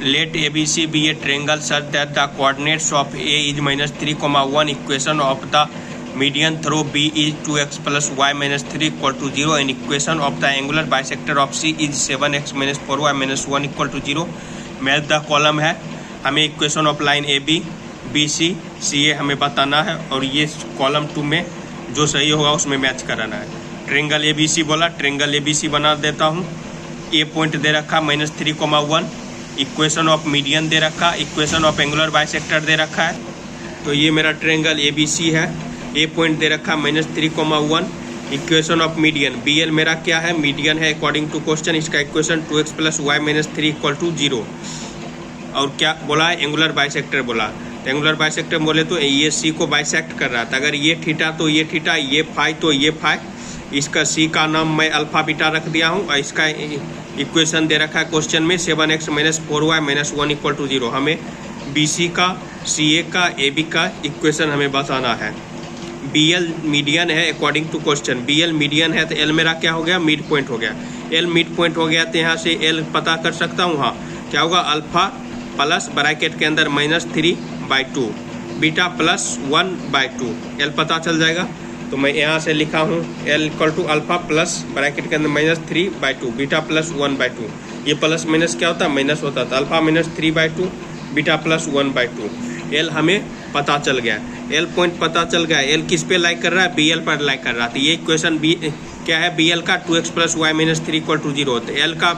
Let ABC be a triangle such that the coordinates of A is -3, 1. Equation of the median through B is 2x plus y minus 3 equal to 0, and equation of the angular bisector of C is 7x minus 4y minus 1 equal to 0. Math the column है, हमें equation of line A B B C C A हमें बताना है, और ये column 2 में जो सही होगा उसमें मैच कराना है। ट्रेंगल ए बी सी बोला, ट्रेंगल ए बी सी बना देता हूँ। ए पॉइंट दे रखा -3, 1, इक्वेशन ऑफ मीडियन दे रखा, इक्वेशन ऑफ एंगुलर बाइसेक्टर दे रखा है। तो ये मेरा ट्रेंगल ए बी सी है। ए पॉइंट दे रखा -3, 1, equation of median B L मेरा क्या है, मीडियन है अकॉर्डिंग टू क्वेश्चन। इसका equation 2x plus Y minus 3 equal to 0। और क्या बोला है, एंगुलर बाइसेक्टर बोला। तो एंगुलर बाइसेक्टर बोले तो ये सी को बाइसेक्ट कर रहा था। अगर ये थीटा तो ये थीटा, ये फाई तो ये फाई। इसका सी का नाम मैं अल्फा बीटा रख दिया हूँ, और इसका इक्वेशन दे रखा है क्वेश्चन में 7x minus 4y minus 1 equal to 0। हमें बी सी का, सी ए का, ए बी का इक्वेशन हमें बताना है। बी एल मीडियन है according to question. B L median है तो एल मेरा क्या हो गया, मिड पॉइंट हो गया। एल मिड पॉइंट हो गया तो यहाँ से एल पता कर सकता हूँ। हाँ, क्या होगा, अल्फा प्लस ब्रैकेट के अंदर -3/2 बीटा प्लस 1/2 एल पता चल जाएगा। तो मैं यहाँ से लिखा हूँ L equal to alpha plus bracket के अंदर -3/2 बीटा प्लस 1/2। ये प्लस माइनस क्या होता है, माइनस होता था। Alpha -3/2 beta plus 1/2। एल हमें पता चल गया, एल पॉइंट पता चल गया। एल किस पे लाइक कर रहा है, बी एल पर लाइक कर रहा था। ये इक्वेशन बी क्या है, बी एल का 2x plus Y minus 3 equal to 0। तो एल का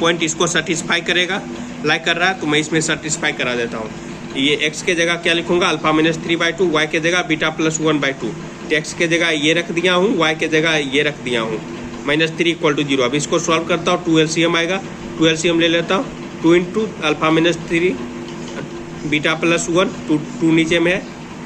पॉइंट इसको सेटिस्फाई करेगा, लाइक कर रहा है, तो मैं इसमें सेटिस्फाई करा देता हूँ। ये x के जगह क्या लिखूंगा, अल्फा -3/2, y के जगह बीटा प्लस 1/2। x के जगह ये रख दिया हूँ, y के जगह ये रख दिया हूँ, -3 इक्वल टू 0। अब इसको सॉल्व करता हूँ, 2 LCM आएगा, 2 LCM ले लेता हूँ। 2 इंटू अल्फा -3 बीटा प्लस 1, 2 नीचे में है,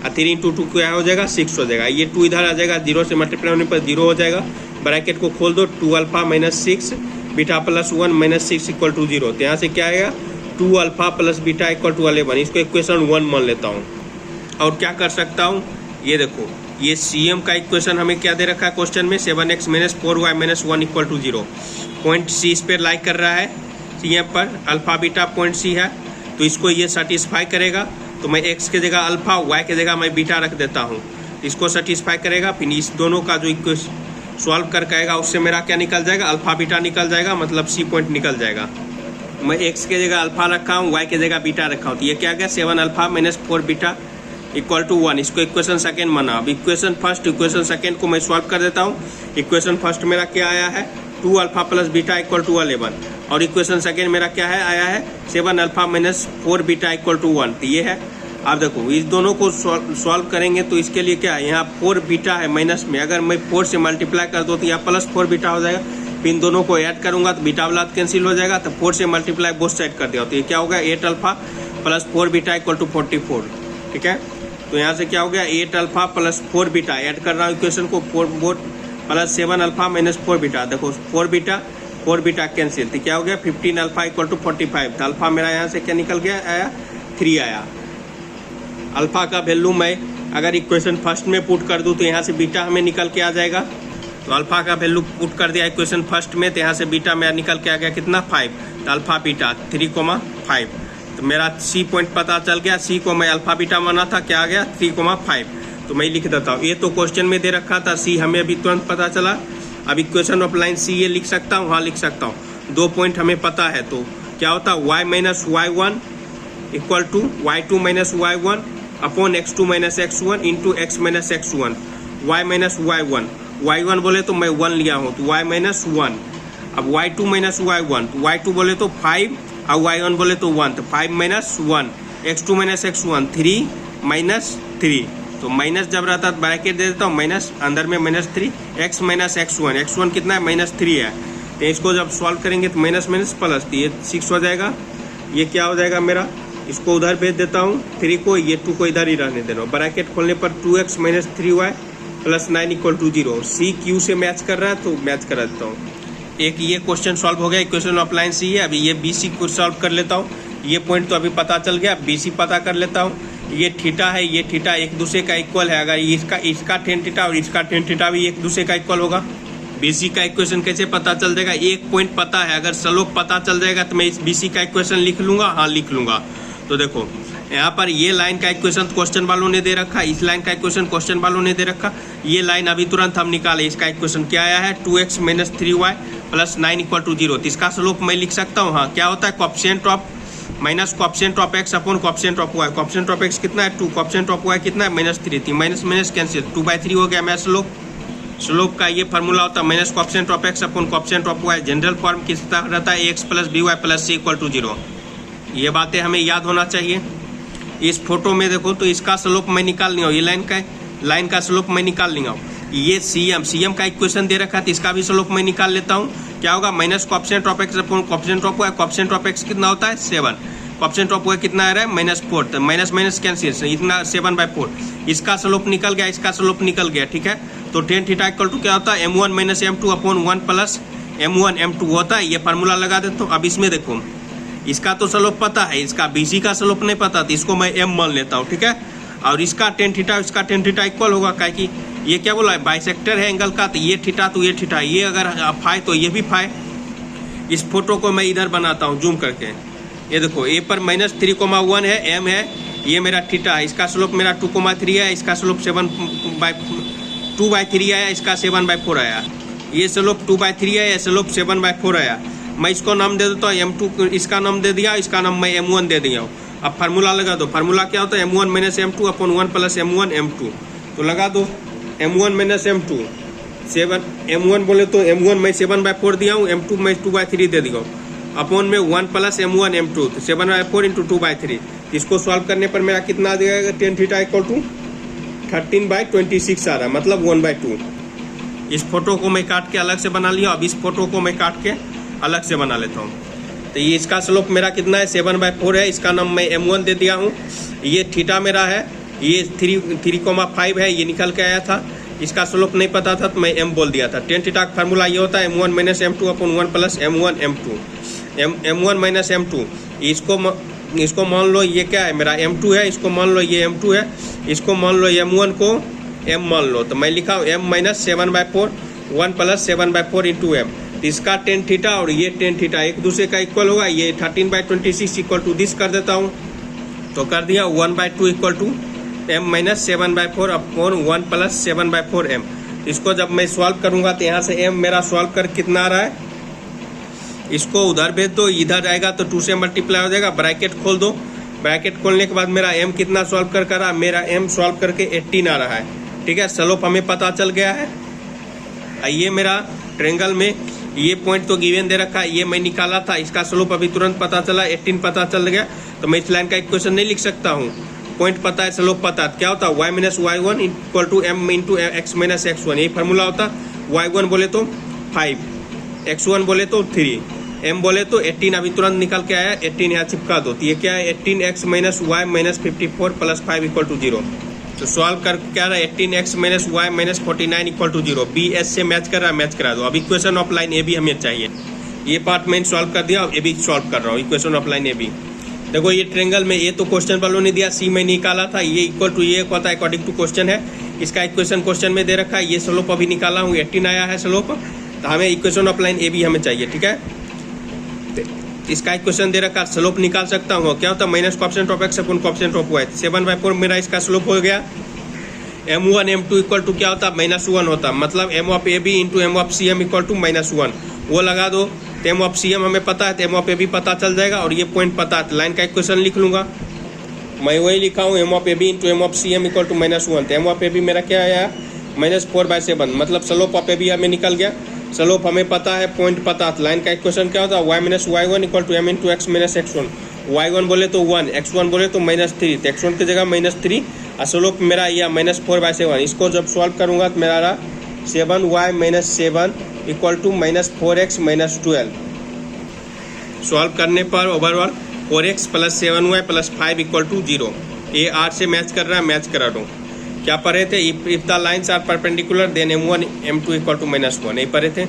3 इंटू 2 क्या हो जाएगा, 6 हो जाएगा। ये 2 इधर आ जाएगा, 0 से मल्टीप्लाई होने पर 0 हो जाएगा। ब्रैकेट को खोल दो, 2 alpha -6 beta plus 1 -6 equal to 0। तो यहाँ से क्या आएगा, 2 alpha plus beta equal to 11। इसको इक्वेशन 1 मान लेता हूँ। और क्या कर सकता हूँ, ये देखो, ये CM का इक्वेशन हमें क्या दे रखा है क्वेश्चन में, 7x minus 4y minus 1 equal to 0। Point C इस पर लाइक कर रहा है, CM पर अल्फा बीटा पॉइंट सी है, तो इसको ये सेटिस्फाई करेगा। तो मैं x के जगह अल्फा, y के जगह मैं बीटा रख देता हूँ, इसको सेटिस्फाई करेगा। फिर इस दोनों का जो इक्वेशन सॉल्व करके आएगा उससे मेरा क्या निकल जाएगा, अल्फा बीटा निकल जाएगा, मतलब सी पॉइंट निकल जाएगा। मैं x के जगह अल्फा रखा हूँ, y के जगह बीटा रखा हूँ, तो ये क्या गया, 7 alpha minus 4 beta equal to 1। इसको इक्वेशन सेकेंड माना। अब इक्वेशन फर्स्ट, इक्वेशन सेकेंड को मैं सॉल्व कर देता हूँ। इक्वेशन फर्स्ट मेरा क्या आया है, 2 alpha plus beta equal to 11, और इक्वेशन सेकेंड मेरा क्या है, आया है 7 alpha minus 4 beta equal to 1। तो ये है। अब देखो, इस दोनों को सॉल्व करेंगे तो इसके लिए क्या है, यहाँ 4 बीटा है माइनस में, अगर मैं 4 से मल्टीप्लाई कर दो तो यहाँ प्लस 4 बीटा हो जाएगा। फिर इन दोनों को ऐड करूंगा तो बीटा वाला कैंसिल हो जाएगा, तो 4 से मल्टीप्लाई बोथ साइड कर दिया, तो ये क्या होगा, 8 alpha plus 4 beta equal to 44। ठीक है, तो यहाँ से क्या हो गया, 8 अल्फा प्लस 4 बीटा, ऐड कर रहा हूँ इक्वेशन को, 4 प्लस 7 अल्फा माइनस 4 बीटा। देखो 4 बीटा कैंसिल, तो क्या हो गया, 15 अल्फा इक्वल टू 45। तो अल्फा मेरा यहाँ से क्या निकल गया, आया 3 आया। अल्फा का वैल्यू मैं अगर इक्वेशन फर्स्ट में पुट कर दूँ तो यहाँ से बीटा हमें निकल के आ जाएगा। तो अल्फा का वैल्यू पुट कर दिया इक्वेशन फर्स्ट में, तो यहाँ से बीटा मेरा निकल के आ गया कितना, 5। तो अल्फा बीटा 3,5। तो मेरा सी पॉइंट पता चल गया। सी को मैं अल्फा बीटा माना था, क्या आ गया, 3,5। तो मैं लिख देता हूँ, ये तो क्वेश्चन में दे रखा था, सी हमें अभी तुरंत पता चला। अब इक्वेशन ऑफ लाइन सी ये लिख सकता हूँ, हाँ लिख सकता हूँ। 2 पॉइंट हमें पता है, तो क्या होता है, y minus y1 equal to y2 minus y1 upon x2 minus x1 into x minus x1। y minus y1 बोले तो मैं 1 लिया हूँ, तो y माइनस 1। अब y2 माइनस y1, तो y2 बोले तो 5 और y1 बोले तो 1, तो 5 minus 1, x2 minus x1 3 minus 3। तो माइनस जब रहता है ब्रैकेट दे देता हूँ, माइनस अंदर में -3, x माइनस x1 कितना है, -3 है। तो इसको जब सॉल्व करेंगे तो माइनस माइनस प्लस, तो ये 6 हो जाएगा। ये क्या हो जाएगा मेरा, इसको उधर भेज देता हूँ, 3 को, ये 2 को इधर ही रहने दे रहा हूँ। ब्रैकेट खोलने पर 2x minus 3y plus 9 equal to 0। C Q से मैच कर रहा है तो मैच करा देता हूँ। एक ये क्वेश्चन सॉल्व हो गया, इक्वेशन ऑफ लाइन सी है। अभी ये बी सी को सॉल्व कर लेता हूँ। ये पॉइंट तो अभी पता चल गया, बी सी पता कर लेता हूँ। ये थीटा है, ये थीटा एक दूसरे का इक्वल है। अगर इसका tan थीटा और इसका tan थीटा भी एक दूसरे का इक्वल होगा, BC का इक्वेशन कैसे पता चल जाएगा? एक पॉइंट पता है, अगर स्लोप पता चल जाएगा तो मैं इस BC का इक्वेशन लिख लूंगा। हाँ लिख लूंगा। तो देखो यहाँ पर ये लाइन का इक्वेशन क्वेश्चन वालों ने दे रखा, इस लाइन का इक्वेशन क्वेश्चन वालों ने दे रखा। ये लाइन अभी तुरंत हम निकाले, इसका इक्वेशन क्या आया है? 2x minus 3y plus 9 equal to 0। तो इसका स्लोप मैं लिख सकता हूँ। हाँ क्या होता है? Coefficient of minus coefficient of x upon coefficient of y। Coefficient of x कितना है? 2। कोएफिशिएंट ऑफ y कितना है? -3। माइनस माइनस कैंसिल, 2/3 हो गया मेरा स्लोप। स्लोप का ये फार्मूला होता है minus coefficient of x upon coefficient of y। General form किस तरह रहता है? ax plus by plus c equal to 0। ये बातें हमें याद होना चाहिए। इस फोटो में देखो तो इसका स्लोप मैं निकाल लिया हूँ, ये लाइन का स्लोप मैं निकाल लिया हूँ। ये CM का इक्वेशन दे रखा था, इसका भी स्लोप मैं निकाल लेता हूँ। क्या होगा? Minus coefficient of x upon coefficient of y। Coefficient of x कितना होता है? 7। कोएफिशिएंट ऑफ y कितना आ रहा है? -4। तो माइनस माइनस कैंसिल, इतना 7/4। इसका स्लोप निकल गया, इसका स्लोप निकल गया। ठीक है, तो tan थीटा इक्वल टू क्या होता है? m1 minus m2 upon 1 plus m1 m2 होता है। ये फार्मूला लगा देता हूँ। अब इसमें देखो इसका तो स्लोप पता है, इसका BC का स्लोप नहीं पता, तो इसको मैं m मान लेता हूँ। ठीक है, और इसका tan थीटा इक्वल होगा, क्या कि ये क्या बोला है? बाइसेक्टर है एंगल का, तो ये थीटा तो ये थीटा, ये अगर फाई तो ये भी फाई। इस फोटो को मैं इधर बनाता हूँ जूम करके। ये देखो a पर -3,1 है, m है, ये मेरा थीटा है। इसका स्लोप मेरा 2,3 है, इसका स्लोप 2/3 आया, इसका 7/4 आया। ये स्लोप 2/3 है, ये स्लोप 7/4 आया। मैं इसको नाम दे देता हूँ m2, इसका नाम दे दिया, इसका नाम मैं m1 दे दिया हूँ। अब फार्मूला लगा दो। फार्मूला क्या होता है? m1 minus m2 upon 1 plus m1 m2। तो लगा दो m1 माइनस m2 7, m1 बोले तो m1 मैं 7/4 दिया हूँ, m2 मैं 2/3 दे दिया हूँ, अपॉन में 1 प्लस m1 m2, तो 7/4 इंटू 2/3। इसको सॉल्व करने पर मेरा कितना आ जाएगा? tan थीटा इक्वल टू 13/26 आ रहा है, मतलब 1/2। इस फोटो को मैं काट के अलग से बना लिया। अब इस फोटो को मैं काट के अलग से बना लेता हूँ। तो ये इसका स्लोप मेरा कितना है? 7/4 है, इसका नाम मैं m1 दे दिया हूँ। ये थीटा मेरा है, ये 3,5 है, ये निकल के आया था। इसका स्लोप नहीं पता था तो मैं m बोल दिया था। tan थीटा का फार्मूला ये होता है m1 minus m2 upon 1 plus m1 m2। m1 minus m2, इसको मान लो ये क्या है? मेरा m2 है, इसको मान लो ये m2 है, इसको मान लो m1 को m मान लो। तो मैं लिखा हूँ m minus 7/4 1 plus 7/4 into m। इसका tan थीटा और ये tan थीटा एक दूसरे का इक्वल होगा। ये 13/26 इक्वल टू दिस कर देता हूँ, तो कर दिया 1/2 equal to m minus 7/4 upon 1 plus 7/4 m। इसको जब मैं सॉल्व करूँगा तो यहाँ से m मेरा सॉल्व कर कितना आ रहा है? इसको उधर भेज दो, इधर आएगा तो 2 से मल्टीप्लाई हो जाएगा। ब्रैकेट खोल दो, ब्रैकेट खोलने के बाद मेरा m कितना सॉल्व कर रहा है? मेरा m सॉल्व करके 18 आ रहा है। ठीक है, स्लोप हमें पता चल गया है। ये मेरा ट्रायंगल में ये पॉइंट तो गिवन दे रखा है, ये मैं निकाला था, इसका स्लोप अभी तुरंत पता चला, 18 पता चल गया। तो मैं इस लाइन का इक्वेशन नहीं लिख सकता हूँ। पॉइंट पता है, स्लोप पता है, क्या होता है? y minus y1 equal to m into x minus x1। यही फार्मूला होता है। y1 बोले तो 5, x1 बोले तो 3, m बोले तो 18। अभी तुरंत निकल के आया, 18 यहाँ चिपका दो। तो ये क्या है? 18x minus y minus 54 plus 5 equal to 0। तो सॉल्व कर क्या रहा है? 18x minus y minus 49 equal to 0। B S से मैच कर रहा है, मैच करा दो। अब इक्वेशन ऑफ लाइन ए भी हमें चाहिए। ये पार्ट मैंने सॉल्व कर दिया, अब ए भी सॉल्व कर रहा हूँ, इक्वेशन ऑफ लाइन ए भी। देखो ये ट्रायंगल में, ये तो क्वेश्चन वालों ने दिया, सी में निकाला था, ये इक्वल टू ये होता है अकॉर्डिंग टू क्वेश्चन है। इसका इक्वेशन क्वेश्चन में दे रखा है, ये स्लोप अभी निकाला हूँ, 18 आया है स्लोप। तो हमें इक्वेशन ऑफ लाइन ए भी हमें चाहिए। ठीक है, इसका इक्वेशन दे रखा, स्लोप निकाल सकता हूँ। क्या होता है? Minus coefficient of x upon coefficient of y। 7/4 मेरा इसका स्लोप हो गया। m1 m2 इक्वल टू क्या होता है? -1 होता है, मतलब m of A B into m of C M equal to -1। वो लगा दो, तो m ऑफ सी एम हमें पता है, तो m ऑफ ए बी पता चल जाएगा। और ये पॉइंट पता है, लाइन का इक्वेशन लिख लूंगा। मैं वही लिखा हूँ, m of A B into m of C M equal to -1। तो m ऑफ ए बी मेरा क्या आया? -4/7, मतलब स्लोप ऑफ ए बी हमें निकल गया। स्लोप हमें पता है, पॉइंट पता है। लाइन का इक्वेशन क्या होता है? y minus y1 equal to m into x minus x1। y1 बोले तो 1, x1 बोले तो -3, तो x1 की जगह -3। और स्लोप मेरा यह -4/7। इसको जब सॉल्व करूंगा तो मेरा 7y minus 7 equal to -4x minus 12। Solve करने पर overall 4x plus 7y plus 5 equal to 0। ये 8 से मैच कर रहा है, मैच करा दो। क्या पढ़े थे? If the lines are perpendicular then m1 m2 equal to -1, नहीं पढ़े थे?